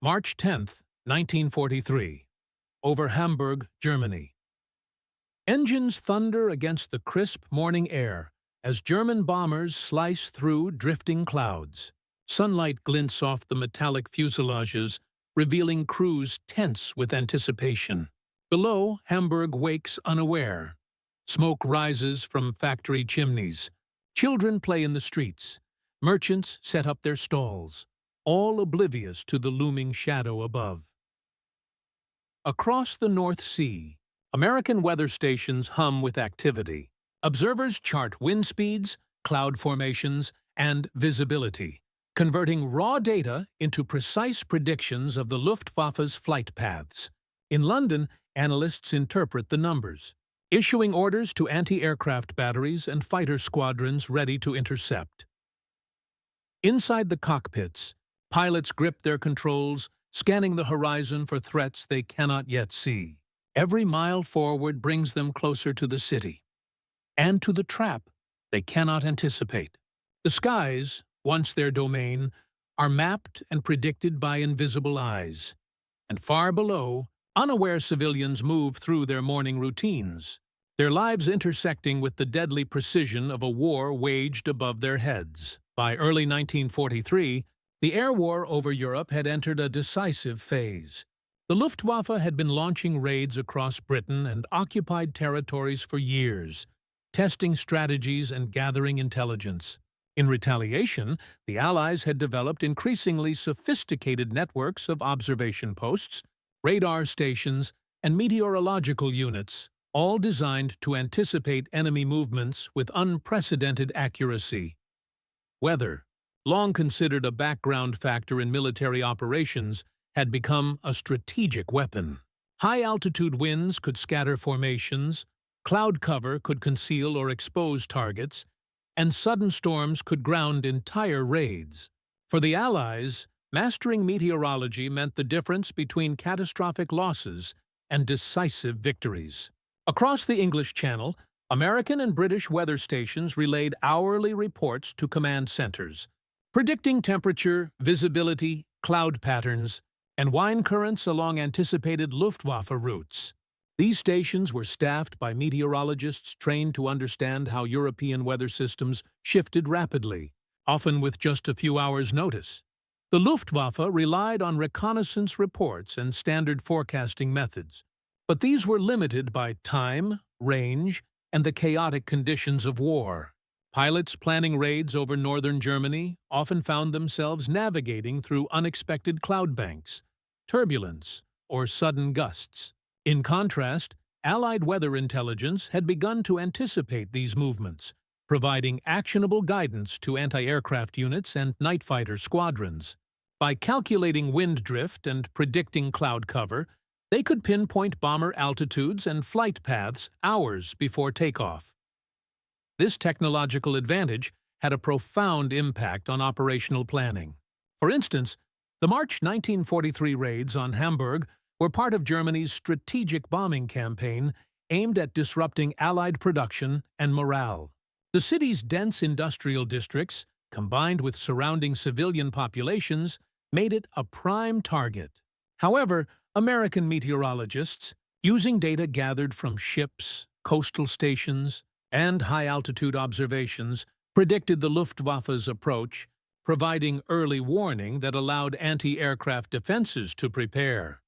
March 10, 1943. Over Hamburg, Germany. Engines thunder against the crisp morning air as German bombers slice through drifting clouds. Sunlight glints off the metallic fuselages, revealing crews tense with anticipation. Below, Hamburg wakes unaware. Smoke rises from factory chimneys. Children play in the streets. Merchants set up their stalls, all oblivious to the looming shadow above. Across the North Sea, American weather stations hum with activity. Observers chart wind speeds, cloud formations, and visibility, converting raw data into precise predictions of the Luftwaffe's flight paths. In London, analysts interpret the numbers, issuing orders to anti-aircraft batteries and fighter squadrons ready to intercept. Inside the cockpits, pilots grip their controls, scanning the horizon for threats they cannot yet see. Every mile forward brings them closer to the city, and to the trap they cannot anticipate. The skies, once their domain, are mapped and predicted by invisible eyes. And far below, unaware civilians move through their morning routines, their lives intersecting with the deadly precision of a war waged above their heads. By early 1943, the air war over Europe had entered a decisive phase. The Luftwaffe had been launching raids across Britain and occupied territories for years, testing strategies and gathering intelligence. In retaliation, the Allies had developed increasingly sophisticated networks of observation posts, radar stations, and meteorological units, all designed to anticipate enemy movements with unprecedented accuracy. Weather, long considered a background factor in military operations, had become a strategic weapon. High-altitude winds could scatter formations, cloud cover could conceal or expose targets, and sudden storms could ground entire raids. For the Allies, mastering meteorology meant the difference between catastrophic losses and decisive victories. Across the English Channel, American and British weather stations relayed hourly reports to command centers, predicting temperature, visibility, cloud patterns, and wind currents along anticipated Luftwaffe routes. These stations were staffed by meteorologists trained to understand how European weather systems shifted rapidly, often with just a few hours' notice. The Luftwaffe relied on reconnaissance reports and standard forecasting methods, but these were limited by time, range, and the chaotic conditions of war. Pilots planning raids over northern Germany often found themselves navigating through unexpected cloud banks, turbulence, or sudden gusts. In contrast, Allied weather intelligence had begun to anticipate these movements, providing actionable guidance to anti-aircraft units and night fighter squadrons. By calculating wind drift and predicting cloud cover, they could pinpoint bomber altitudes and flight paths hours before takeoff. This technological advantage had a profound impact on operational planning. For instance, the March 1943 raids on Hamburg were part of Germany's strategic bombing campaign aimed at disrupting Allied production and morale. The city's dense industrial districts, combined with surrounding civilian populations, made it a prime target. However, American meteorologists, using data gathered from ships, coastal stations, and high-altitude observations, predicted the Luftwaffe's approach, providing early warning that allowed anti-aircraft defenses to prepare.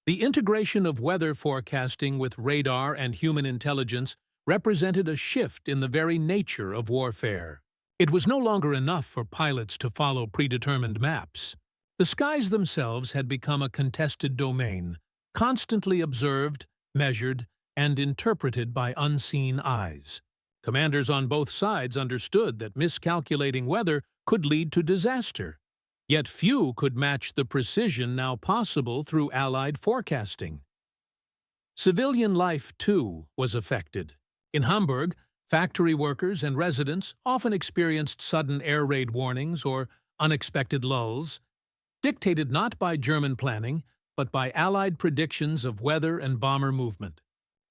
The integration of weather forecasting with radar and human intelligence represented a shift in the very nature of warfare. It was no longer enough for pilots to follow predetermined maps. The skies themselves had become a contested domain, constantly observed, measured, and interpreted by unseen eyes. Commanders on both sides understood that miscalculating weather could lead to disaster. Yet few could match the precision now possible through Allied forecasting. Civilian life, too, was affected. In Hamburg, factory workers and residents often experienced sudden air raid warnings or unexpected lulls, dictated not by German planning, but by Allied predictions of weather and bomber movement.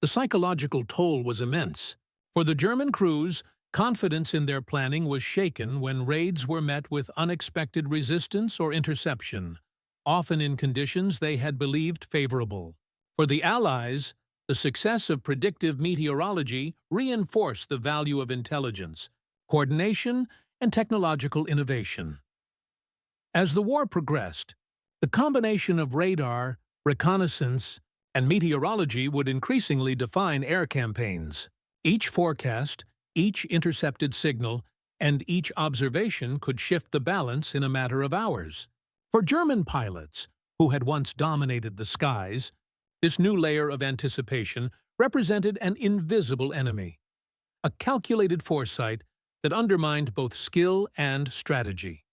The psychological toll was immense. For the German crews, confidence in their planning was shaken when raids were met with unexpected resistance or interception, often in conditions they had believed favorable. For the Allies, the success of predictive meteorology reinforced the value of intelligence, coordination, and technological innovation. As the war progressed, the combination of radar, reconnaissance, and meteorology would increasingly define air campaigns. Each forecast, each intercepted signal, and each observation could shift the balance in a matter of hours. For German pilots, who had once dominated the skies, this new layer of anticipation represented an invisible enemy, a calculated foresight that undermined both skill and strategy.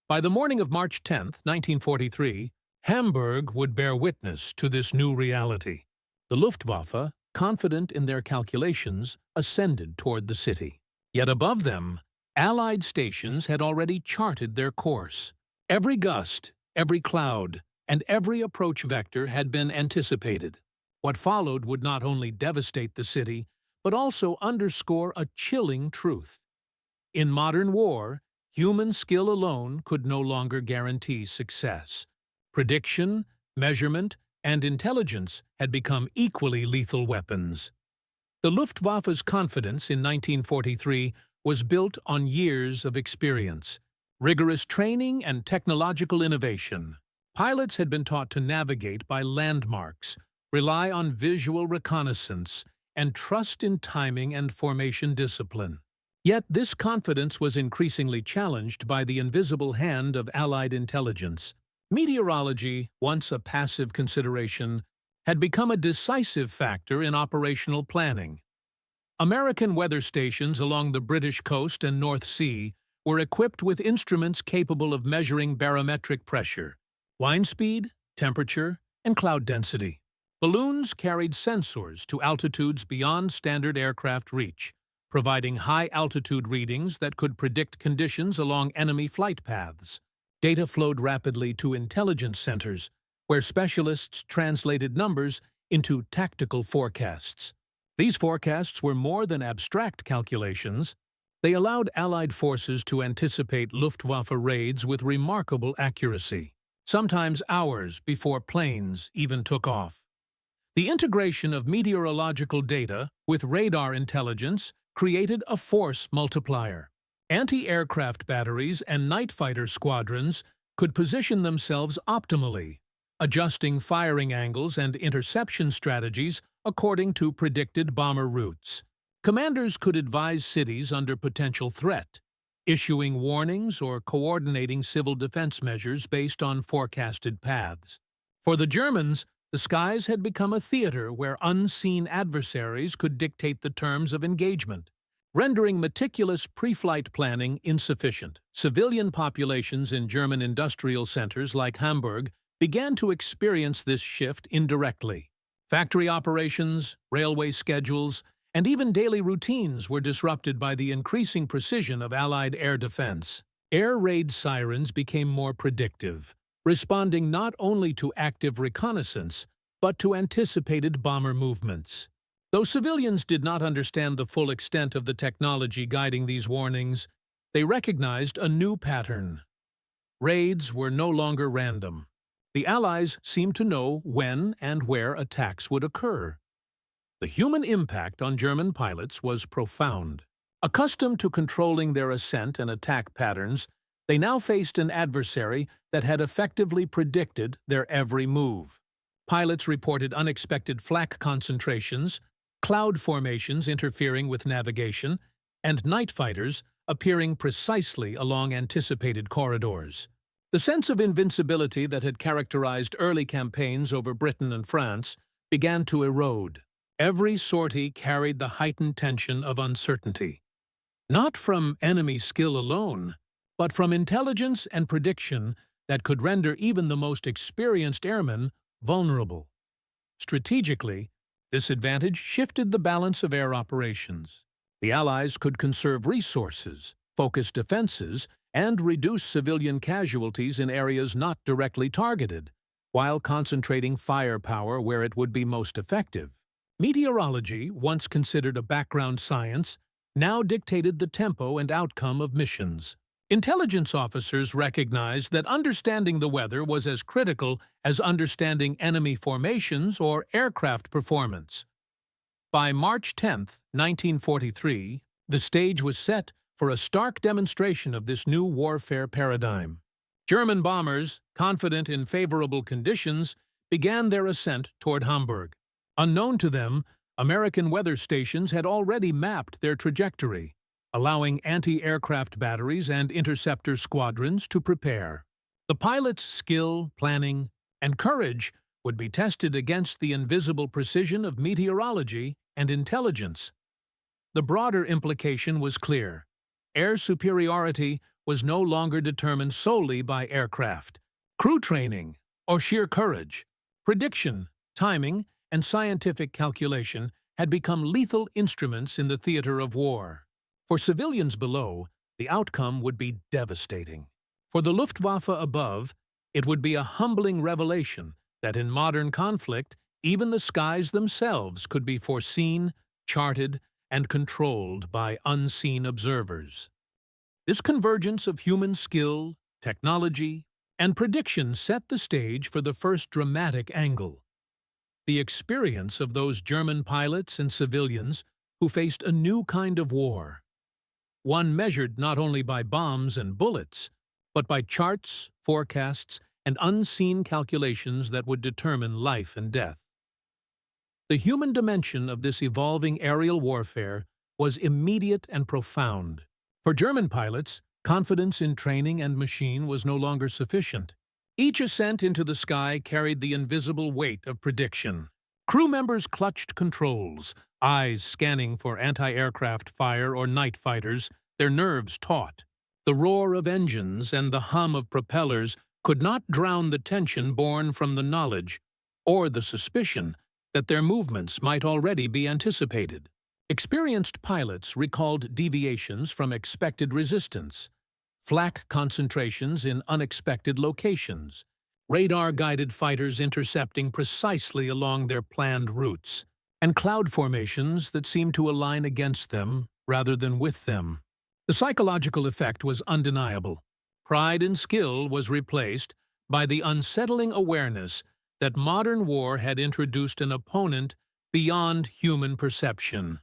By the morning of March 10, 1943, Hamburg would bear witness to this new reality. The Luftwaffe, confident in their calculations, ascended toward the city. Yet above them, Allied stations had already charted their course. Every gust, every cloud, and every approach vector had been anticipated. What followed would not only devastate the city, but also underscore a chilling truth. In modern war, human skill alone could no longer guarantee success. Prediction, measurement, and intelligence had become equally lethal weapons. The Luftwaffe's confidence in 1943 was built on years of experience, rigorous training, and technological innovation. Pilots had been taught to navigate by landmarks, rely on visual reconnaissance, and trust in timing and formation discipline. Yet this confidence was increasingly challenged by the invisible hand of Allied intelligence. Meteorology, once a passive consideration, had become a decisive factor in operational planning. American weather stations along the British coast and North Sea were equipped with instruments capable of measuring barometric pressure, wind speed, temperature, and cloud density. Balloons carried sensors to altitudes beyond standard aircraft reach, providing high-altitude readings that could predict conditions along enemy flight paths. Data flowed rapidly to intelligence centers, where specialists translated numbers into tactical forecasts. These forecasts were more than abstract calculations. They allowed Allied forces to anticipate Luftwaffe raids with remarkable accuracy, sometimes hours before planes even took off. The integration of meteorological data with radar intelligence created a force multiplier. Anti-aircraft batteries and night fighter squadrons could position themselves optimally, adjusting firing angles and interception strategies according to predicted bomber routes. Commanders could advise cities under potential threat, issuing warnings or coordinating civil defense measures based on forecasted paths. For the Germans, the skies had become a theater where unseen adversaries could dictate the terms of engagement, rendering meticulous pre-flight planning insufficient. Civilian populations in German industrial centers like Hamburg began to experience this shift indirectly. Factory operations, railway schedules, and even daily routines were disrupted by the increasing precision of Allied air defense. Air raid sirens became more predictive, responding not only to active reconnaissance, but to anticipated bomber movements. Though civilians did not understand the full extent of the technology guiding these warnings, they recognized a new pattern. Raids were no longer random. The Allies seemed to know when and where attacks would occur. The human impact on German pilots was profound. Accustomed to controlling their ascent and attack patterns, they now faced an adversary that had effectively predicted their every move. Pilots reported unexpected flak concentrations, cloud formations interfering with navigation, and night fighters appearing precisely along anticipated corridors. The sense of invincibility that had characterized early campaigns over Britain and France began to erode. Every sortie carried the heightened tension of uncertainty, not from enemy skill alone, but from intelligence and prediction that could render even the most experienced airmen vulnerable. Strategically, this advantage shifted the balance of air operations. The Allies could conserve resources, focus defenses, and reduce civilian casualties in areas not directly targeted, while concentrating firepower where it would be most effective. Meteorology, once considered a background science, now dictated the tempo and outcome of missions. Intelligence officers recognized that understanding the weather was as critical as understanding enemy formations or aircraft performance. By March 10, 1943, the stage was set for a stark demonstration of this new warfare paradigm. German bombers, confident in favorable conditions, began their ascent toward Hamburg. Unknown to them, American weather stations had already mapped their trajectory, allowing anti-aircraft batteries and interceptor squadrons to prepare. The pilots' skill, planning, and courage would be tested against the invisible precision of meteorology and intelligence. The broader implication was clear. Air superiority was no longer determined solely by aircraft, crew training, or sheer courage. Prediction, timing, and scientific calculation had become lethal instruments in the theater of war. For civilians below, the outcome would be devastating. For the Luftwaffe above, it would be a humbling revelation that in modern conflict, even the skies themselves could be foreseen, charted, and controlled by unseen observers. This convergence of human skill, technology, and prediction set the stage for the first dramatic angle. The experience of those German pilots and civilians who faced a new kind of war. One measured not only by bombs and bullets, but by charts, forecasts, and unseen calculations that would determine life and death. The human dimension of this evolving aerial warfare was immediate and profound. For German pilots, confidence in training and machine was no longer sufficient. Each ascent into the sky carried the invisible weight of prediction. Crew members clutched controls, eyes scanning for anti-aircraft fire or night fighters, their nerves taut. The roar of engines and the hum of propellers could not drown the tension born from the knowledge, or the suspicion, that their movements might already be anticipated. Experienced pilots recalled deviations from expected resistance, flak concentrations in unexpected locations, radar-guided fighters intercepting precisely along their planned routes, and cloud formations that seemed to align against them rather than with them. The psychological effect was undeniable. Pride in skill was replaced by the unsettling awareness that modern war had introduced an opponent beyond human perception.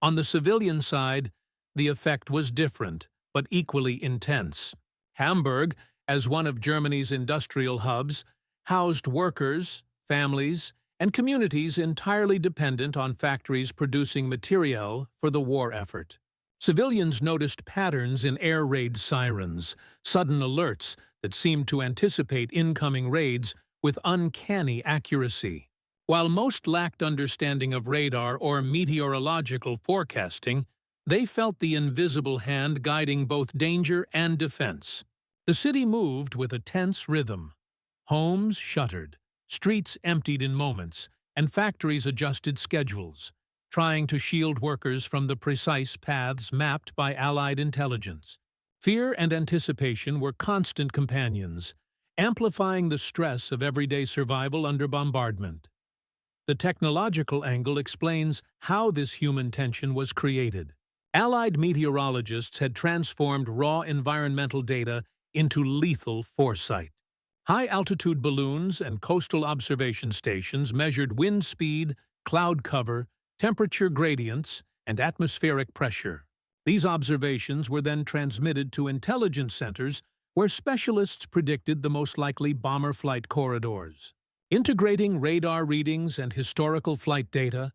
On the civilian side, the effect was different, but equally intense. Hamburg, as one of Germany's industrial hubs, housed workers, families, and communities entirely dependent on factories producing materiel for the war effort. Civilians noticed patterns in air raid sirens, sudden alerts that seemed to anticipate incoming raids with uncanny accuracy. While most lacked understanding of radar or meteorological forecasting, they felt the invisible hand guiding both danger and defense. The city moved with a tense rhythm. Homes shuttered, streets emptied in moments, and factories adjusted schedules, trying to shield workers from the precise paths mapped by Allied intelligence. Fear and anticipation were constant companions, amplifying the stress of everyday survival under bombardment. The technological angle explains how this human tension was created. Allied meteorologists had transformed raw environmental data into lethal foresight. High-altitude balloons and coastal observation stations measured wind speed, cloud cover, temperature gradients, and atmospheric pressure. These observations were then transmitted to intelligence centers where specialists predicted the most likely bomber flight corridors. Integrating radar readings and historical flight data,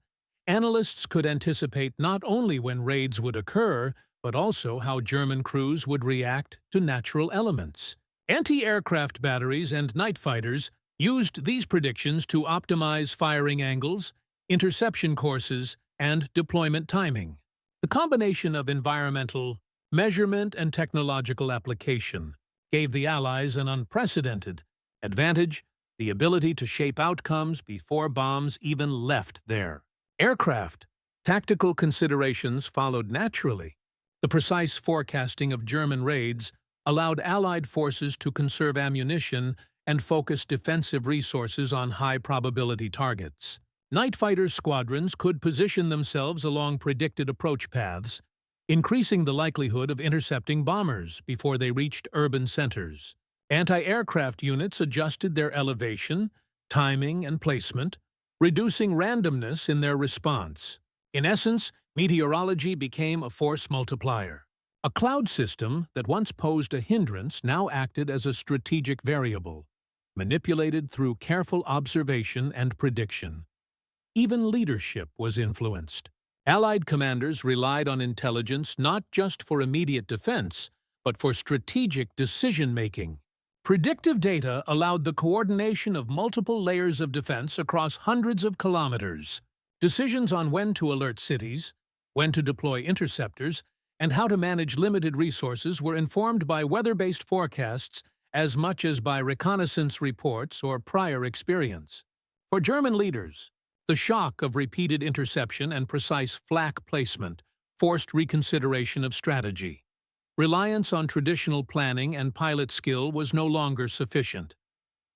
analysts could anticipate not only when raids would occur, but also how German crews would react to natural elements. Anti-aircraft batteries and night fighters used these predictions to optimize firing angles, interception courses, and deployment timing. The combination of environmental measurement and technological application gave the Allies an unprecedented advantage, the ability to shape outcomes before bombs even left there. Aircraft, tactical considerations followed naturally. The precise forecasting of German raids allowed Allied forces to conserve ammunition and focus defensive resources on high-probability targets. Night fighter squadrons could position themselves along predicted approach paths, increasing the likelihood of intercepting bombers before they reached urban centers. Anti-aircraft units adjusted their elevation, timing, and placement, reducing randomness in their response. In essence, meteorology became a force multiplier. A cloud system that once posed a hindrance now acted as a strategic variable, manipulated through careful observation and prediction. Even leadership was influenced. Allied commanders relied on intelligence not just for immediate defense, but for strategic decision-making. Predictive data allowed the coordination of multiple layers of defense across hundreds of kilometers. Decisions on when to alert cities, when to deploy interceptors, and how to manage limited resources were informed by weather-based forecasts as much as by reconnaissance reports or prior experience. For German leaders, the shock of repeated interception and precise flak placement forced reconsideration of strategy. Reliance on traditional planning and pilot skill was no longer sufficient.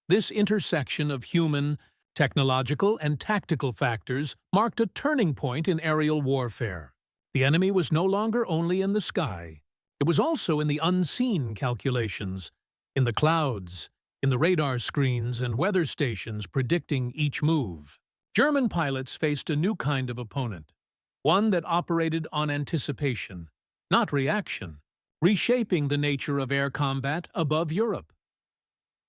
This intersection of human, technological, and tactical factors marked a turning point in aerial warfare. The enemy was no longer only in the sky. It was also in the unseen calculations, in the clouds, in the radar screens and weather stations predicting each move. German pilots faced a new kind of opponent, one that operated on anticipation, not reaction, reshaping the nature of air combat above Europe.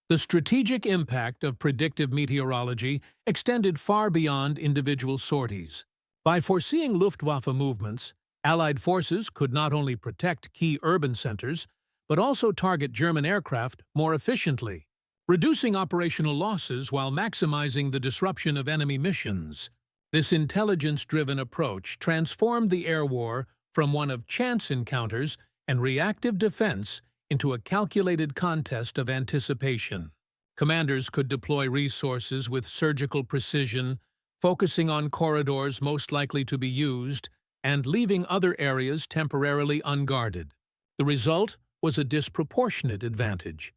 The strategic impact of predictive meteorology extended far beyond individual sorties. By foreseeing Luftwaffe movements, Allied forces could not only protect key urban centers, but also target German aircraft more efficiently, reducing operational losses while maximizing the disruption of enemy missions. This intelligence-driven approach transformed the air war from one of chance encounters and reactive defense into a calculated contest of anticipation. Commanders could deploy resources with surgical precision, focusing on corridors most likely to be used and leaving other areas temporarily unguarded. The result was a disproportionate advantage.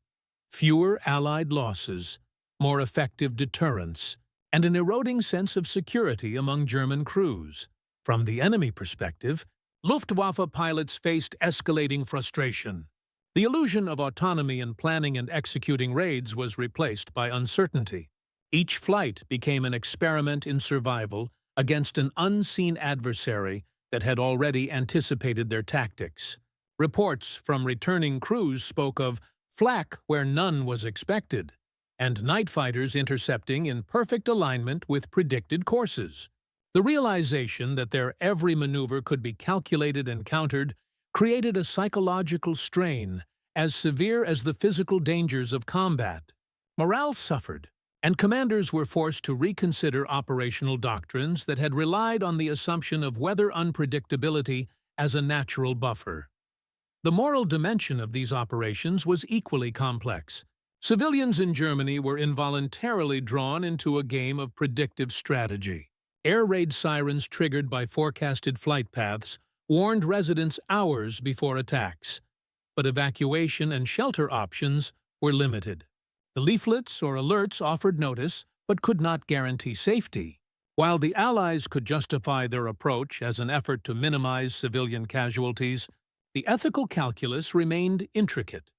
Fewer Allied losses, more effective deterrence, and an eroding sense of security among German crews. From the enemy perspective, Luftwaffe pilots faced escalating frustration. The illusion of autonomy in planning and executing raids was replaced by uncertainty. Each flight became an experiment in survival against an unseen adversary that had already anticipated their tactics. Reports from returning crews spoke of flak where none was expected, and night fighters intercepting in perfect alignment with predicted courses. The realization that their every maneuver could be calculated and countered created a psychological strain as severe as the physical dangers of combat. Morale suffered, and commanders were forced to reconsider operational doctrines that had relied on the assumption of weather unpredictability as a natural buffer. The moral dimension of these operations was equally complex. Civilians in Germany were involuntarily drawn into a game of predictive strategy. Air raid sirens triggered by forecasted flight paths warned residents hours before attacks, but evacuation and shelter options were limited. The leaflets or alerts offered notice but could not guarantee safety. While the Allies could justify their approach as an effort to minimize civilian casualties, the ethical calculus remained intricate.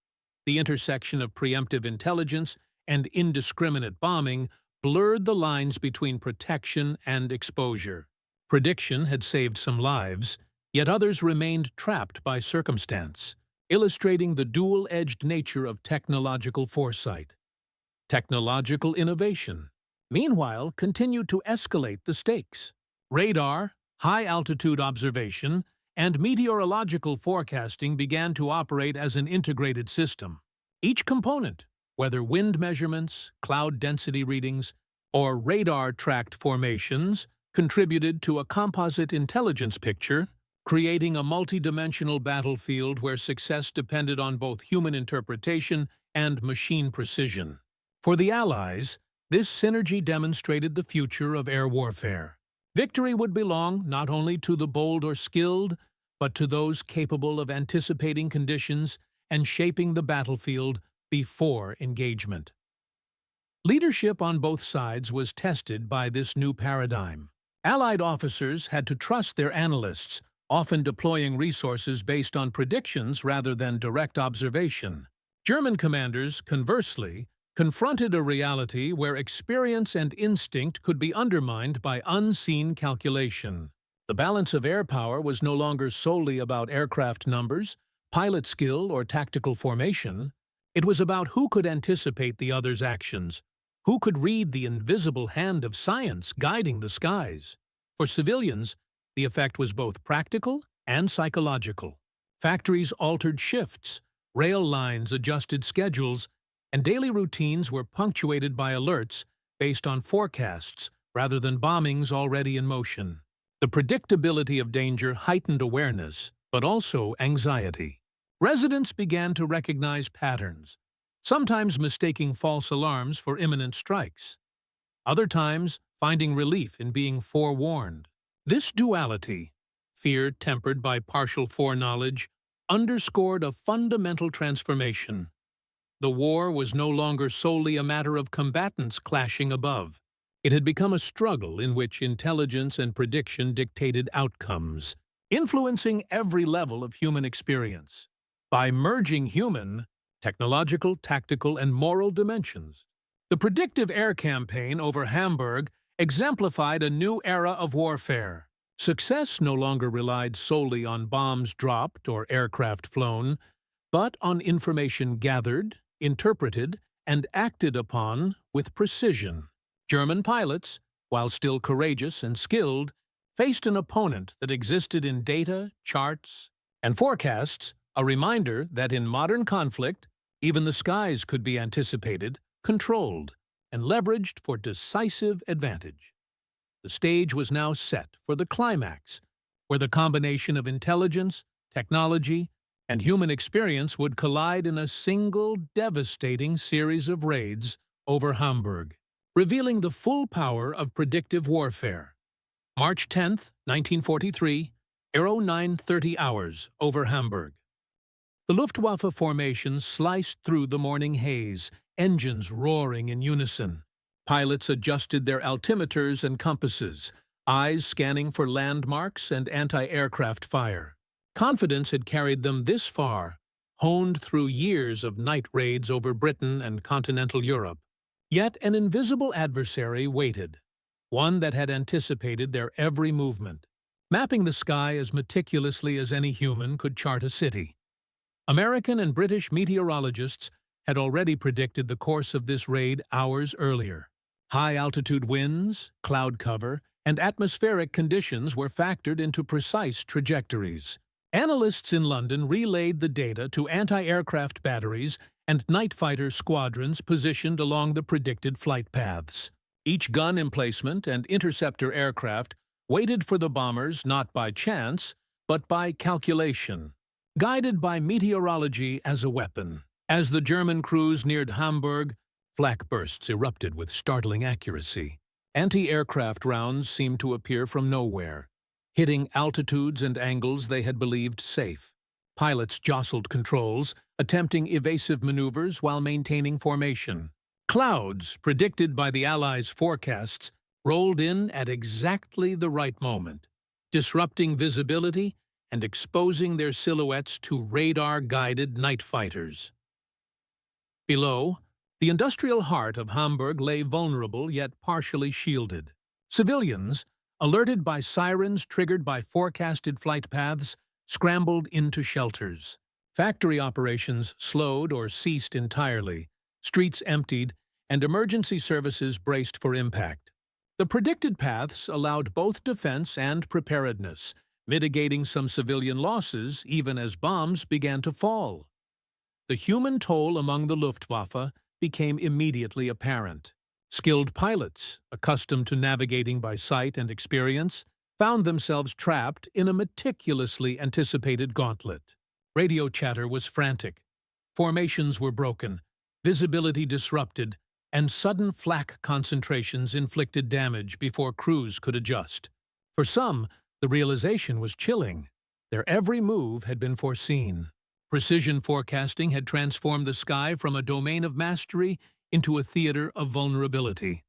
The intersection of preemptive intelligence and indiscriminate bombing blurred the lines between protection and exposure. Prediction had saved some lives, yet others remained trapped by circumstance, illustrating the dual-edged nature of technological foresight. Technological innovation, meanwhile, continued to escalate the stakes. Radar, high-altitude observation, and meteorological forecasting began to operate as an integrated system. Each component, whether wind measurements, cloud density readings, or radar-tracked formations, contributed to a composite intelligence picture, creating a multidimensional battlefield where success depended on both human interpretation and machine precision. For the Allies, this synergy demonstrated the future of air warfare. Victory would belong not only to the bold or skilled, but to those capable of anticipating conditions and shaping the battlefield before engagement. Leadership on both sides was tested by this new paradigm. Allied officers had to trust their analysts, often deploying resources based on predictions rather than direct observation. German commanders, conversely, confronted a reality where experience and instinct could be undermined by unseen calculation. The balance of air power was no longer solely about aircraft numbers, pilot skill, or tactical formation. It was about who could anticipate the other's actions, who could read the invisible hand of science guiding the skies. For civilians, the effect was both practical and psychological. Factories altered shifts, rail lines adjusted schedules, and daily routines were punctuated by alerts based on forecasts rather than bombings already in motion. The predictability of danger heightened awareness, but also anxiety. Residents began to recognize patterns, sometimes mistaking false alarms for imminent strikes, other times finding relief in being forewarned. This duality, fear tempered by partial foreknowledge, underscored a fundamental transformation. The war was no longer solely a matter of combatants clashing above. It had become a struggle in which intelligence and prediction dictated outcomes, influencing every level of human experience. By merging human, technological, tactical, and moral dimensions, the predictive air campaign over Hamburg exemplified a new era of warfare. Success no longer relied solely on bombs dropped or aircraft flown, but on information gathered, interpreted, and acted upon with precision. German pilots, while still courageous and skilled, faced an opponent that existed in data, charts, and forecasts, a reminder that in modern conflict, even the skies could be anticipated, controlled, and leveraged for decisive advantage. The stage was now set for the climax, where the combination of intelligence, technology, and human experience would collide in a single devastating series of raids over Hamburg, revealing the full power of predictive warfare. March 10, 1943, 09:30 hours over Hamburg. The Luftwaffe formation sliced through the morning haze, engines roaring in unison. Pilots adjusted their altimeters and compasses, eyes scanning for landmarks and anti-aircraft fire. Confidence had carried them this far, honed through years of night raids over Britain and continental Europe. Yet an invisible adversary waited, one that had anticipated their every movement, mapping the sky as meticulously as any human could chart a city. American and British meteorologists had already predicted the course of this raid hours earlier. High-altitude winds, cloud cover, and atmospheric conditions were factored into precise trajectories. Analysts in London relayed the data to anti-aircraft batteries and night fighter squadrons positioned along the predicted flight paths. Each gun emplacement and interceptor aircraft waited for the bombers not by chance, but by calculation, guided by meteorology as a weapon. As the German crews neared Hamburg, flak bursts erupted with startling accuracy. Anti-aircraft rounds seemed to appear from nowhere, hitting altitudes and angles they had believed safe. Pilots jostled controls, attempting evasive maneuvers while maintaining formation. Clouds, predicted by the Allies' forecasts, rolled in at exactly the right moment, disrupting visibility and exposing their silhouettes to radar-guided night fighters. Below, the industrial heart of Hamburg lay vulnerable yet partially shielded. Civilians, alerted by sirens triggered by forecasted flight paths, scrambled into shelters. Factory operations slowed or ceased entirely, streets emptied, and emergency services braced for impact. The predicted paths allowed both defense and preparedness, mitigating some civilian losses even as bombs began to fall. The human toll among the Luftwaffe became immediately apparent. Skilled pilots, accustomed to navigating by sight and experience, found themselves trapped in a meticulously anticipated gauntlet. Radio chatter was frantic. Formations were broken, visibility disrupted, and sudden flak concentrations inflicted damage before crews could adjust. For some, the realization was chilling. Their every move had been foreseen. Precision forecasting had transformed the sky from a domain of mastery into a theater of vulnerability.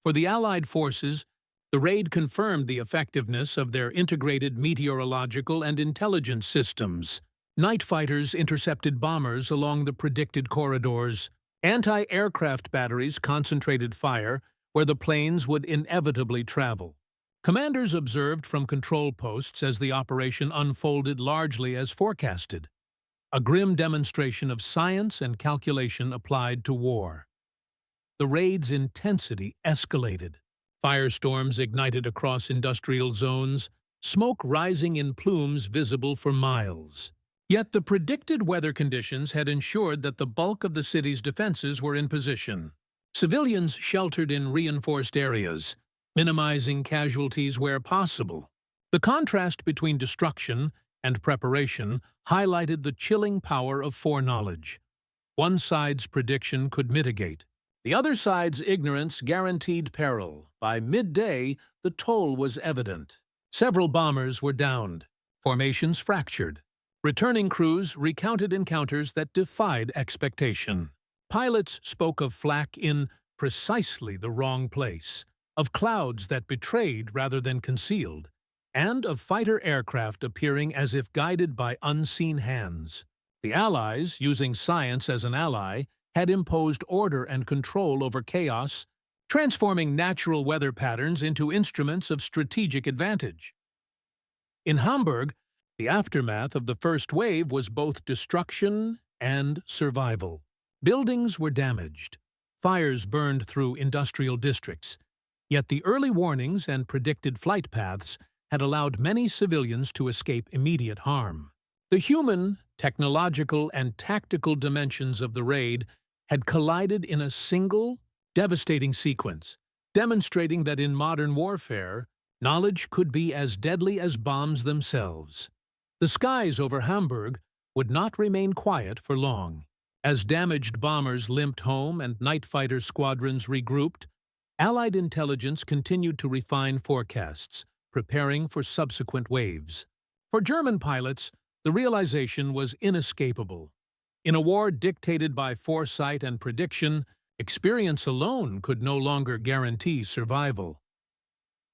For the Allied forces, The raid confirmed the effectiveness of their integrated meteorological and intelligence systems. Night fighters intercepted bombers along the predicted corridors. Anti-aircraft batteries concentrated fire where the planes would inevitably travel. Commanders observed from control posts as the operation unfolded largely as forecasted, a grim demonstration of science and calculation applied to war. The raid's intensity escalated. Firestorms ignited across industrial zones, smoke rising in plumes visible for miles. Yet the predicted weather conditions had ensured that the bulk of the city's defenses were in position. Civilians sheltered in reinforced areas, minimizing casualties where possible. The contrast between destruction and preparation highlighted the chilling power of foreknowledge. One side's prediction could mitigate. The other side's ignorance guaranteed peril. By midday, the toll was evident. Several bombers were downed, formations fractured. Returning crews recounted encounters that defied expectation. Pilots spoke of flak in precisely the wrong place, of clouds that betrayed rather than concealed, and of fighter aircraft appearing as if guided by unseen hands. The Allies, using science as an ally, had imposed order and control over chaos, transforming natural weather patterns into instruments of strategic advantage. In Hamburg, the aftermath of the first wave was both destruction and survival. Buildings were damaged. Fires burned through industrial districts. Yet the early warnings and predicted flight paths had allowed many civilians to escape immediate harm. The human, technological, and tactical dimensions of the raid had collided in a single, devastating sequence, demonstrating that in modern warfare, knowledge could be as deadly as bombs themselves. The skies over Hamburg would not remain quiet for long. As damaged bombers limped home and night fighter squadrons regrouped, Allied intelligence continued to refine forecasts, preparing for subsequent waves. For German pilots, the realization was inescapable. In a war dictated by foresight and prediction, experience alone could no longer guarantee survival.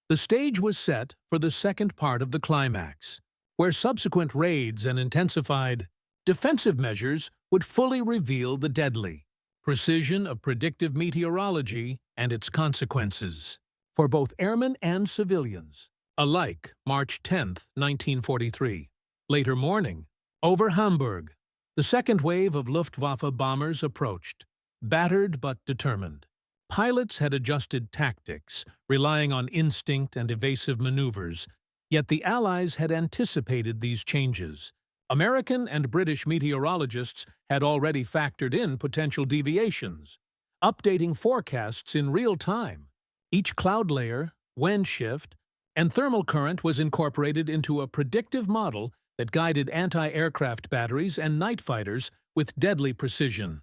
The stage was set for the second part of the climax, where subsequent raids and intensified defensive measures would fully reveal the deadly precision of predictive meteorology and its consequences. For both airmen and civilians, alike, March 10, 1943. Later morning, over Hamburg, the second wave of Luftwaffe bombers approached, battered but determined. Pilots had adjusted tactics, relying on instinct and evasive maneuvers, yet the Allies had anticipated these changes. American and British meteorologists had already factored in potential deviations, updating forecasts in real time. Each cloud layer, wind shift, and thermal current was incorporated into a predictive model that guided anti-aircraft batteries and night fighters with deadly precision.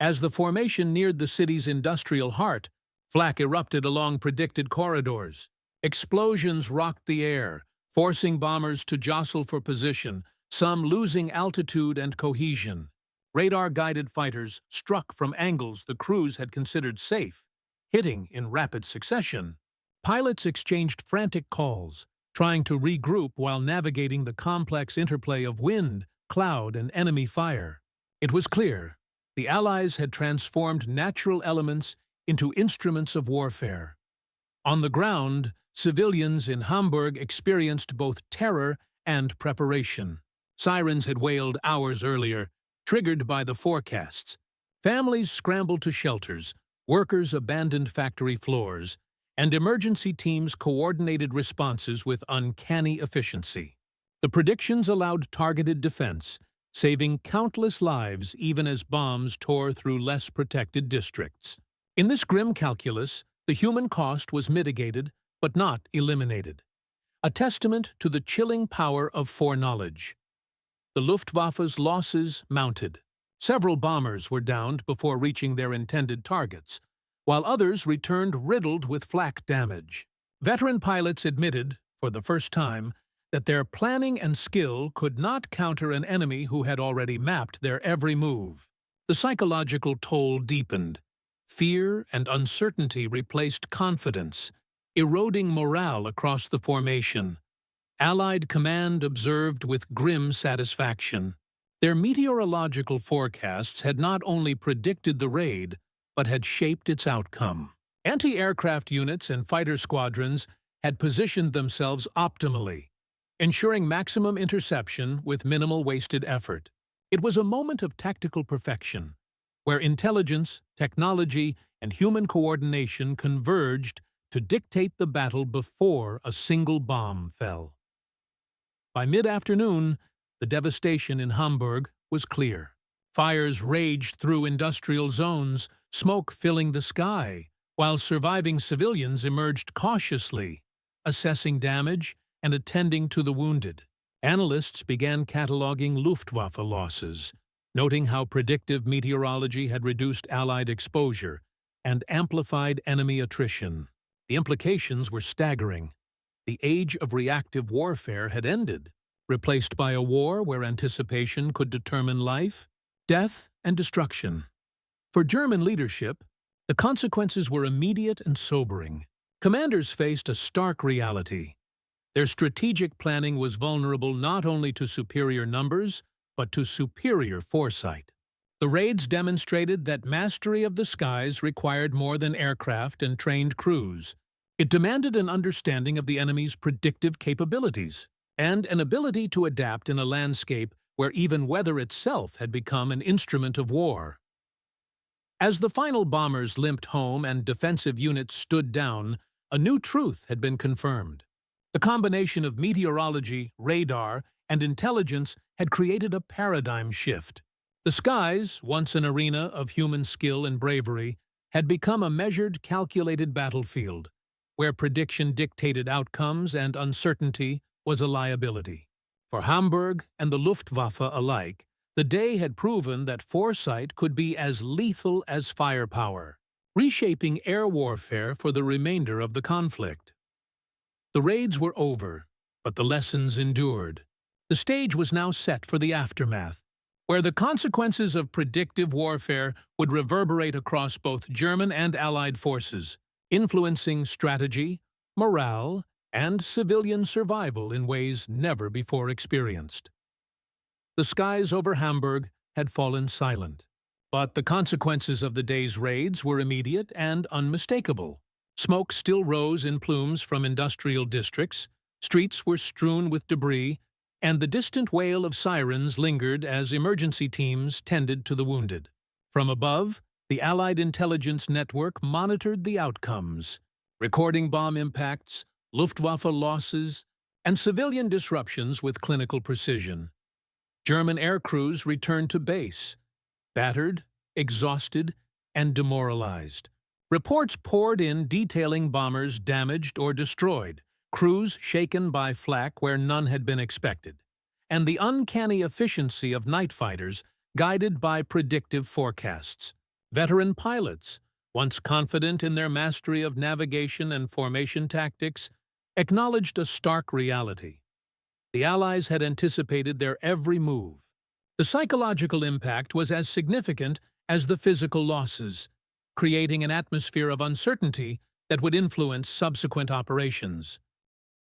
As the formation neared the city's industrial heart, flak erupted along predicted corridors. Explosions rocked the air, forcing bombers to jostle for position, some losing altitude and cohesion. Radar-guided fighters struck from angles the crews had considered safe, hitting in rapid succession. Pilots exchanged frantic calls, trying to regroup while navigating the complex interplay of wind, cloud, and enemy fire. It was clear the Allies had transformed natural elements into instruments of warfare. On the ground, civilians in Hamburg experienced both terror and preparation. Sirens had wailed hours earlier, triggered by the forecasts. Families scrambled to shelters, workers abandoned factory floors, and emergency teams coordinated responses with uncanny efficiency. The predictions allowed targeted defense, saving countless lives even as bombs tore through less protected districts. In this grim calculus, the human cost was mitigated but not eliminated, a testament to the chilling power of foreknowledge. The Luftwaffe's losses mounted. Several bombers were downed before reaching their intended targets, while others returned riddled with flak damage. Veteran pilots admitted, for the first time, that their planning and skill could not counter an enemy who had already mapped their every move. The psychological toll deepened. Fear and uncertainty replaced confidence, eroding morale across the formation. Allied command observed with grim satisfaction. Their meteorological forecasts had not only predicted the raid, but had shaped its outcome. Anti-aircraft units and fighter squadrons had positioned themselves optimally, ensuring maximum interception with minimal wasted effort. It was a moment of tactical perfection, where intelligence, technology, and human coordination converged to dictate the battle before a single bomb fell. By mid-afternoon, the devastation in Hamburg was clear. Fires raged through industrial zones, smoke filling the sky, while surviving civilians emerged cautiously, assessing damage and attending to the wounded. Analysts began cataloging Luftwaffe losses, noting how predictive meteorology had reduced Allied exposure and amplified enemy attrition. The implications were staggering. The age of reactive warfare had ended, replaced by a war where anticipation could determine life, death, and destruction. For German leadership, the consequences were immediate and sobering. Commanders faced a stark reality. Their strategic planning was vulnerable not only to superior numbers, but to superior foresight. The raids demonstrated that mastery of the skies required more than aircraft and trained crews. It demanded an understanding of the enemy's predictive capabilities and an ability to adapt in a landscape where even weather itself had become an instrument of war. As the final bombers limped home and defensive units stood down, a new truth had been confirmed. The combination of meteorology, radar, and intelligence had created a paradigm shift. The skies, once an arena of human skill and bravery, had become a measured, calculated battlefield, where prediction dictated outcomes and uncertainty was a liability. For Hamburg and the Luftwaffe alike, the day had proven that foresight could be as lethal as firepower, reshaping air warfare for the remainder of the conflict. The raids were over, but the lessons endured. The stage was now set for the aftermath, where the consequences of predictive warfare would reverberate across both German and Allied forces, influencing strategy, morale, and civilian survival in ways never before experienced. The skies over Hamburg had fallen silent, but the consequences of the day's raids were immediate and unmistakable. Smoke still rose in plumes from industrial districts, streets were strewn with debris, and the distant wail of sirens lingered as emergency teams tended to the wounded. From above, the Allied intelligence network monitored the outcomes, recording bomb impacts, Luftwaffe losses, and civilian disruptions with clinical precision. German air crews returned to base, battered, exhausted, and demoralized. Reports poured in detailing bombers damaged or destroyed, crews shaken by flak where none had been expected, and the uncanny efficiency of night fighters guided by predictive forecasts. Veteran pilots, once confident in their mastery of navigation and formation tactics, acknowledged a stark reality. The Allies had anticipated their every move. The psychological impact was as significant as the physical losses, creating an atmosphere of uncertainty that would influence subsequent operations.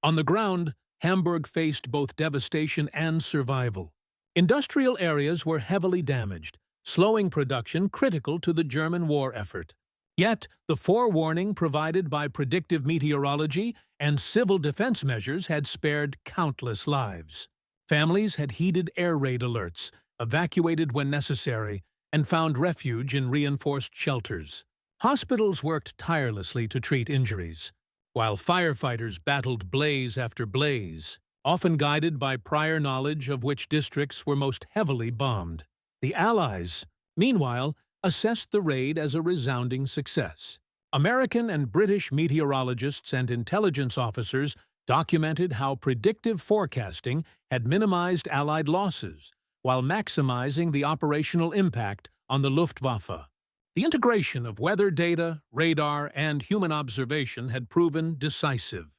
On the ground, Hamburg faced both devastation and survival. Industrial areas were heavily damaged, slowing production critical to the German war effort. Yet, the forewarning provided by predictive meteorology and civil defense measures had spared countless lives. Families had heeded air raid alerts, evacuated when necessary, and found refuge in reinforced shelters. Hospitals worked tirelessly to treat injuries, while firefighters battled blaze after blaze, often guided by prior knowledge of which districts were most heavily bombed. The Allies, meanwhile, assessed the raid as a resounding success. American and British meteorologists and intelligence officers documented how predictive forecasting had minimized Allied losses, while maximizing the operational impact on the Luftwaffe. The integration of weather data, radar, and human observation had proven decisive.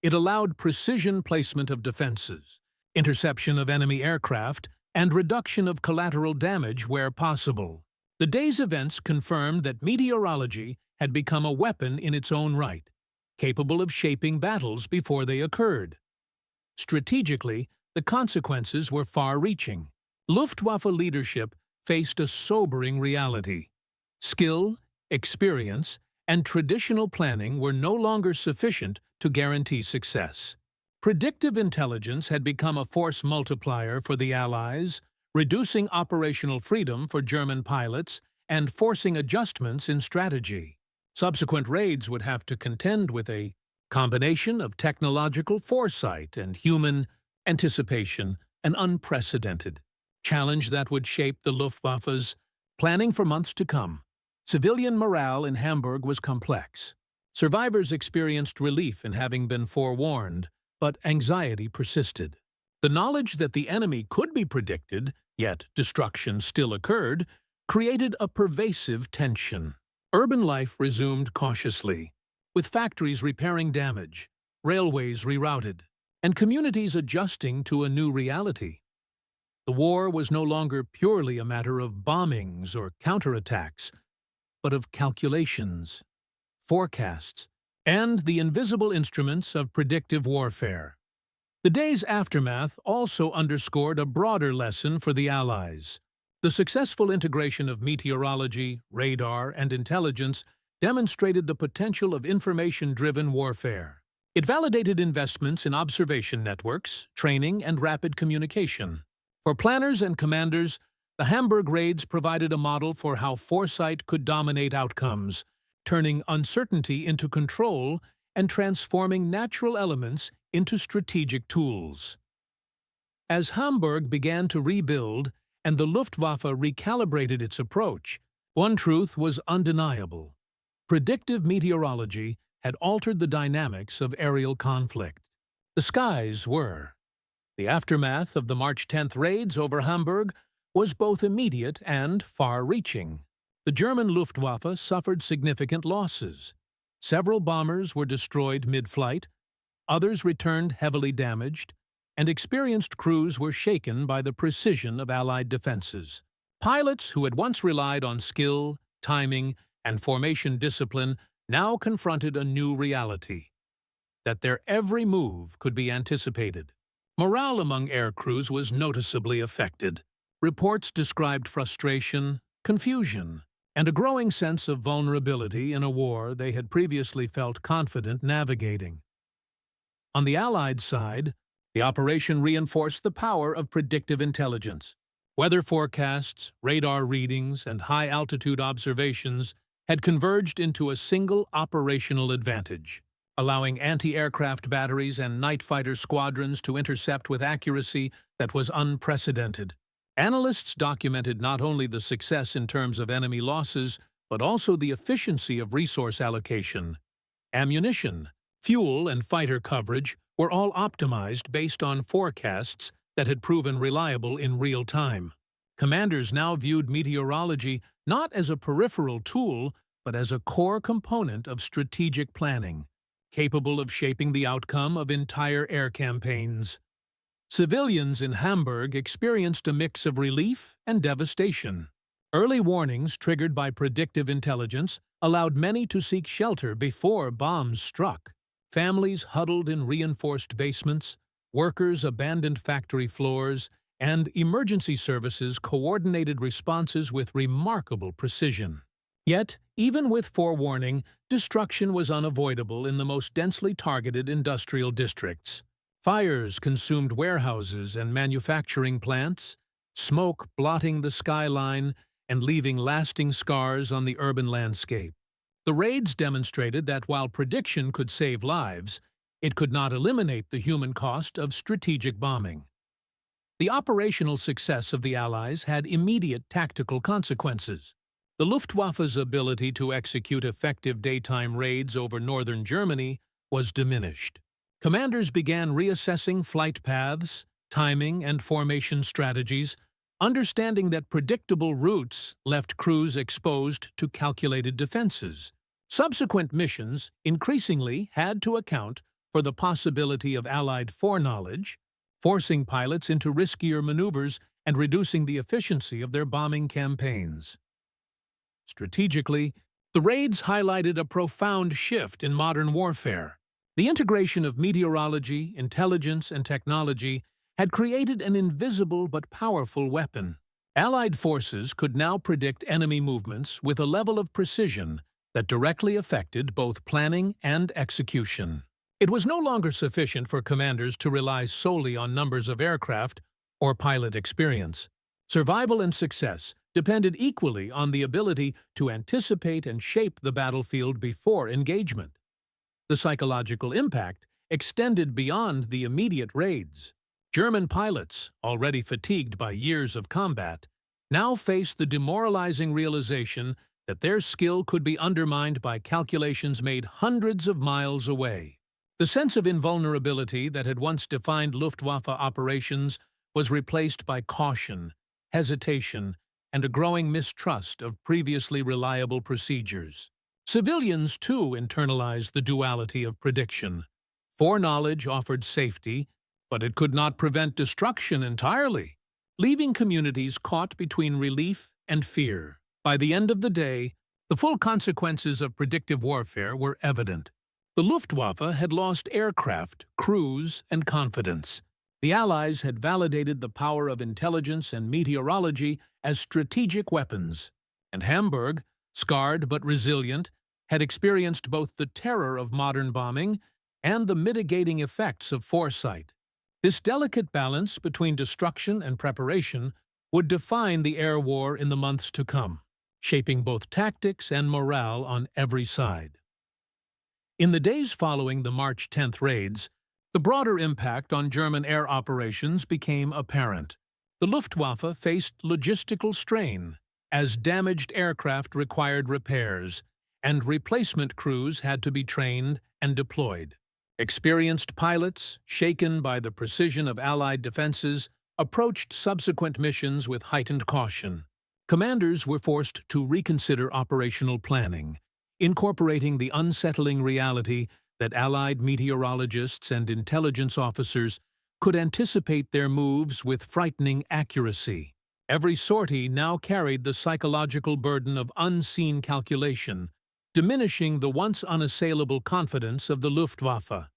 It allowed precision placement of defenses, interception of enemy aircraft, and reduction of collateral damage where possible. The day's events confirmed that meteorology had become a weapon in its own right. capable of shaping battles before they occurred. Strategically, the consequences were far-reaching. Luftwaffe leadership faced a sobering reality. Skill, experience, and traditional planning were no longer sufficient to guarantee success. Predictive intelligence had become a force multiplier for the Allies, reducing operational freedom for German pilots and forcing adjustments in strategy. Subsequent raids would have to contend with a combination of technological foresight and human anticipation, an unprecedented challenge that would shape the Luftwaffe's planning for months to come. Civilian morale in Hamburg was complex. Survivors experienced relief in having been forewarned, but anxiety persisted. The knowledge that the enemy could be predicted, yet destruction still occurred, created a pervasive tension. Urban life resumed cautiously, with factories repairing damage, railways rerouted, and communities adjusting to a new reality. The war was no longer purely a matter of bombings or counterattacks, but of calculations, forecasts, and the invisible instruments of predictive warfare. The day's aftermath also underscored a broader lesson for the Allies. The successful integration of meteorology, radar, and intelligence demonstrated the potential of information-driven warfare. It validated investments in observation networks, training, and rapid communication. For planners and commanders, the Hamburg raids provided a model for how foresight could dominate outcomes, turning uncertainty into control and transforming natural elements into strategic tools. As Hamburg began to rebuild and the Luftwaffe recalibrated its approach, one truth was undeniable. Predictive meteorology had altered the dynamics of aerial conflict. The skies were. The aftermath of the March 10th raids over Hamburg was both immediate and far-reaching. The German Luftwaffe suffered significant losses. Several bombers were destroyed mid-flight, others returned heavily damaged, and experienced crews were shaken by the precision of Allied defenses. Pilots who had once relied on skill, timing, and formation discipline now confronted a new reality: that their every move could be anticipated. Morale among air crews was noticeably affected. Reports described frustration, confusion, and a growing sense of vulnerability in a war they had previously felt confident navigating. On the Allied side, the operation reinforced the power of predictive intelligence. Weather forecasts, radar readings, and high-altitude observations had converged into a single operational advantage, allowing anti-aircraft batteries and night fighter squadrons to intercept with accuracy that was unprecedented. Analysts documented not only the success in terms of enemy losses, but also the efficiency of resource allocation. Ammunition, fuel, and fighter coverage were all optimized based on forecasts that had proven reliable in real time. Commanders now viewed meteorology not as a peripheral tool, but as a core component of strategic planning, capable of shaping the outcome of entire air campaigns. Civilians in Hamburg experienced a mix of relief and devastation. Early warnings triggered by predictive intelligence allowed many to seek shelter before bombs struck. Families huddled in reinforced basements, workers abandoned factory floors, and emergency services coordinated responses with remarkable precision. Yet, even with forewarning, destruction was unavoidable in the most densely targeted industrial districts. Fires consumed warehouses and manufacturing plants, smoke blotting the skyline and leaving lasting scars on the urban landscape. The raids demonstrated that while prediction could save lives, it could not eliminate the human cost of strategic bombing. The operational success of the Allies had immediate tactical consequences. The Luftwaffe's ability to execute effective daytime raids over northern Germany was diminished. Commanders began reassessing flight paths, timing, and formation strategies, understanding that predictable routes left crews exposed to calculated defenses. Subsequent missions increasingly had to account for the possibility of Allied foreknowledge, forcing pilots into riskier maneuvers and reducing the efficiency of their bombing campaigns. Strategically, The raids highlighted a profound shift in modern warfare. The integration of meteorology, intelligence, and technology had created an invisible but powerful weapon. Allied forces could now predict enemy movements with a level of precision that directly affected both planning and execution. It was no longer sufficient for commanders to rely solely on numbers of aircraft or pilot experience. Survival and success depended equally on the ability to anticipate and shape the battlefield before engagement. The psychological impact extended beyond the immediate raids. German pilots, already fatigued by years of combat, now faced the demoralizing realization that their skill could be undermined by calculations made hundreds of miles away. The sense of invulnerability that had once defined Luftwaffe operations was replaced by caution, hesitation, and a growing mistrust of previously reliable procedures. Civilians, too, internalized the duality of prediction. Foreknowledge offered safety, but it could not prevent destruction entirely, leaving communities caught between relief and fear. By the end of the day, the full consequences of predictive warfare were evident. The Luftwaffe had lost aircraft, crews, and confidence. The Allies had validated the power of intelligence and meteorology as strategic weapons, and Hamburg, scarred but resilient, had experienced both the terror of modern bombing and the mitigating effects of foresight. This delicate balance between destruction and preparation would define the air war in the months to come, shaping both tactics and morale on every side. In the days following the March 10th raids, the broader impact on German air operations became apparent. The Luftwaffe faced logistical strain, as damaged aircraft required repairs, and replacement crews had to be trained and deployed. Experienced pilots, shaken by the precision of Allied defenses, approached subsequent missions with heightened caution. Commanders were forced to reconsider operational planning, incorporating the unsettling reality that Allied meteorologists and intelligence officers could anticipate their moves with frightening accuracy. Every sortie now carried the psychological burden of unseen calculation, diminishing the once unassailable confidence of the Luftwaffe.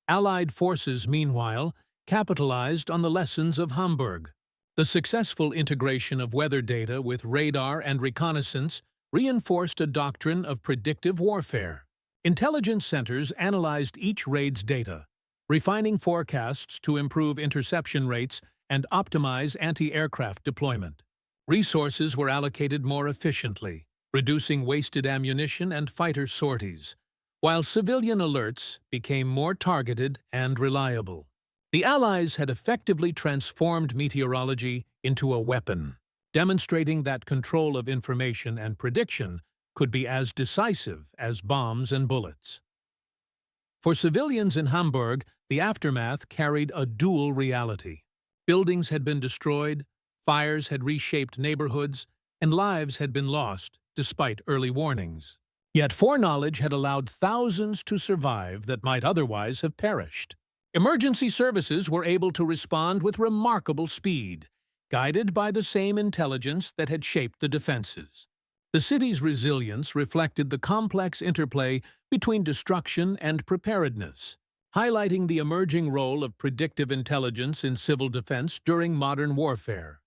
Allied forces, meanwhile, capitalized on the lessons of Hamburg. The successful integration of weather data with radar and reconnaissance reinforced a doctrine of predictive warfare. Intelligence centers analyzed each raid's data, refining forecasts to improve interception rates and optimize anti-aircraft deployment. Resources were allocated more efficiently, reducing wasted ammunition and fighter sorties, while civilian alerts became more targeted and reliable. The Allies had effectively transformed meteorology into a weapon, demonstrating that control of information and prediction could be as decisive as bombs and bullets. For civilians in Hamburg, the aftermath carried a dual reality. Buildings had been destroyed, fires had reshaped neighborhoods, and lives had been lost, despite early warnings. Yet foreknowledge had allowed thousands to survive that might otherwise have perished. Emergency services were able to respond with remarkable speed, guided by the same intelligence that had shaped the defenses. The city's resilience reflected the complex interplay between destruction and preparedness, highlighting the emerging role of predictive intelligence in civil defense during modern warfare.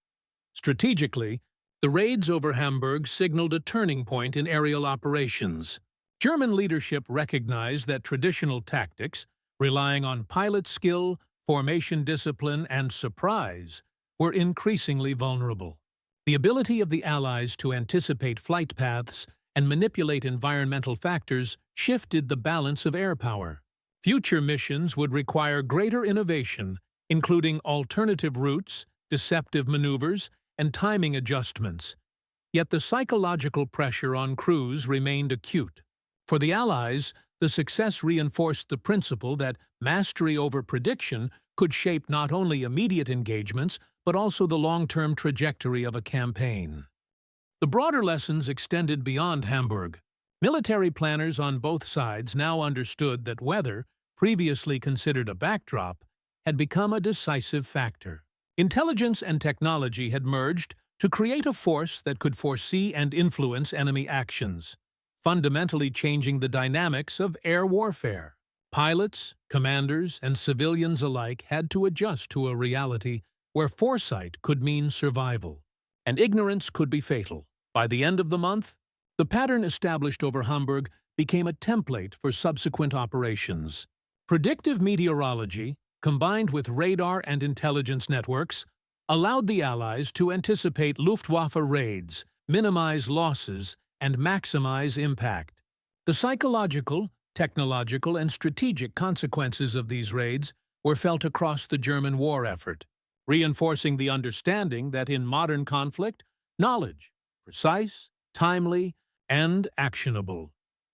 Strategically, the raids over Hamburg signaled a turning point in aerial operations. German leadership recognized that traditional tactics, relying on pilot skill, formation discipline, and surprise, were increasingly vulnerable. The ability of the Allies to anticipate flight paths and manipulate environmental factors shifted the balance of air power. Future missions would require greater innovation, including alternative routes, deceptive maneuvers, and timing adjustments. Yet the psychological pressure on crews remained acute. For the Allies, the success reinforced the principle that mastery over prediction could shape not only immediate engagements, but also the long-term trajectory of a campaign. The broader lessons extended beyond Hamburg. Military planners on both sides now understood that weather, previously considered a backdrop, had become a decisive factor. Intelligence and technology had merged to create a force that could foresee and influence enemy actions. fundamentally changing the dynamics of air warfare. Pilots, commanders, and civilians alike had to adjust to a reality where foresight could mean survival, and ignorance could be fatal. By the end of the month, the pattern established over Hamburg became a template for subsequent operations. Predictive meteorology, combined with radar and intelligence networks, allowed the Allies to anticipate Luftwaffe raids, minimize losses, and maximize impact. The psychological, technological, and strategic consequences of these raids were felt across the German war effort, reinforcing the understanding that in modern conflict, knowledge, precise, timely, and actionable,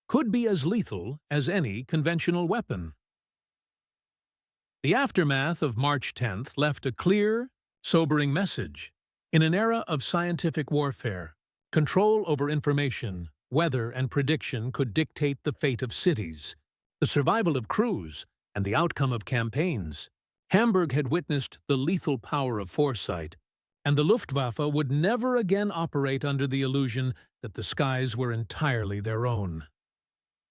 could be as lethal as any conventional weapon. The aftermath of March 10th left a clear, sobering message. In an era of scientific warfare, control over information, weather, and prediction could dictate the fate of cities, the survival of crews, and the outcome of campaigns. Hamburg had witnessed the lethal power of foresight, and the Luftwaffe would never again operate under the illusion that the skies were entirely their own.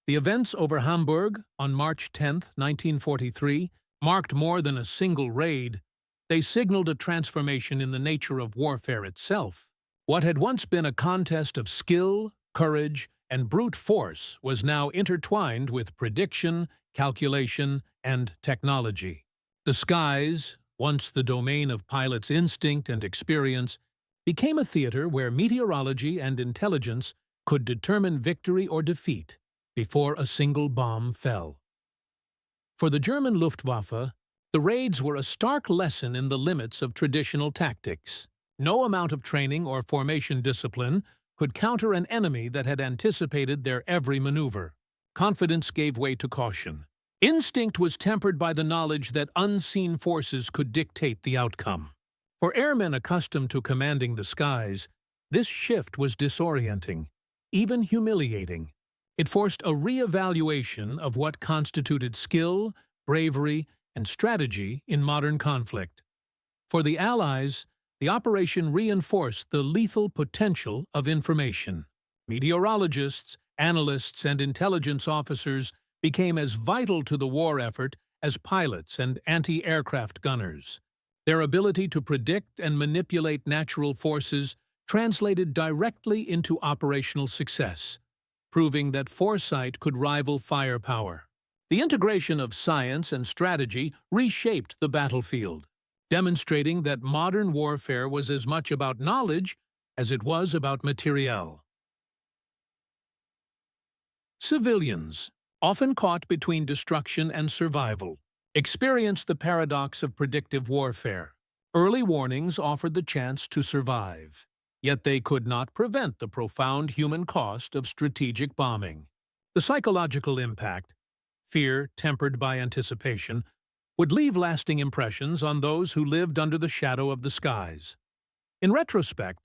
The events over Hamburg on March 10, 1943, marked more than a single raid. They signaled a transformation in the nature of warfare itself. What had once been a contest of skill, courage, and brute force was now intertwined with prediction, calculation, and technology. The skies, once the domain of pilots' instinct and experience, became a theater where meteorology and intelligence could determine victory or defeat before a single bomb fell. For the German Luftwaffe, the raids were a stark lesson in the limits of traditional tactics. No amount of training or formation discipline could counter an enemy that had anticipated their every maneuver. Confidence gave way to caution. Instinct was tempered by the knowledge that unseen forces could dictate the outcome. For airmen accustomed to commanding the skies, this shift was disorienting, even humiliating. It forced a re-evaluation of what constituted skill, bravery, and strategy in modern conflict. For the Allies, the operation reinforced the lethal potential of information. Meteorologists, analysts, and intelligence officers became as vital to the war effort as pilots and anti-aircraft gunners. Their ability to predict and manipulate natural forces translated directly into operational success, proving that foresight could rival firepower. The integration of science and strategy reshaped the battlefield, demonstrating that modern warfare was as much about knowledge as it was about materiel. Civilians, often caught between destruction and survival, experienced the paradox of predictive warfare. Early warnings offered the chance to survive, yet they could not prevent the profound human cost of strategic bombing. The psychological impact, fear tempered by anticipation, would leave lasting impressions on those who lived under the shadow of the skies. In retrospect,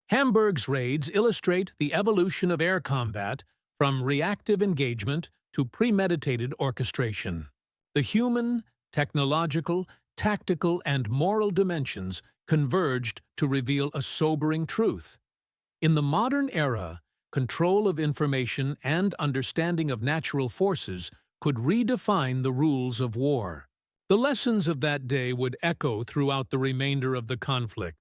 Hamburg's raids illustrate the evolution of air combat from reactive engagement to premeditated orchestration. The human, technological, tactical, and moral dimensions converged to reveal a sobering truth. In the modern era, control of information and understanding of natural forces could redefine the rules of war. The lessons of that day would echo throughout the remainder of the conflict,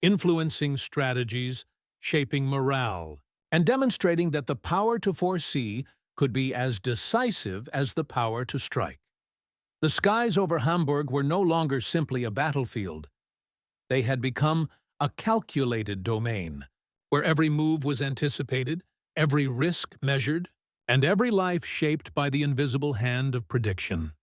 influencing strategies, shaping morale, and demonstrating that the power to foresee could be as decisive as the power to strike. The skies over Hamburg were no longer simply a battlefield. They had become a calculated domain, where every move was anticipated, every risk measured, and every life shaped by the invisible hand of prediction.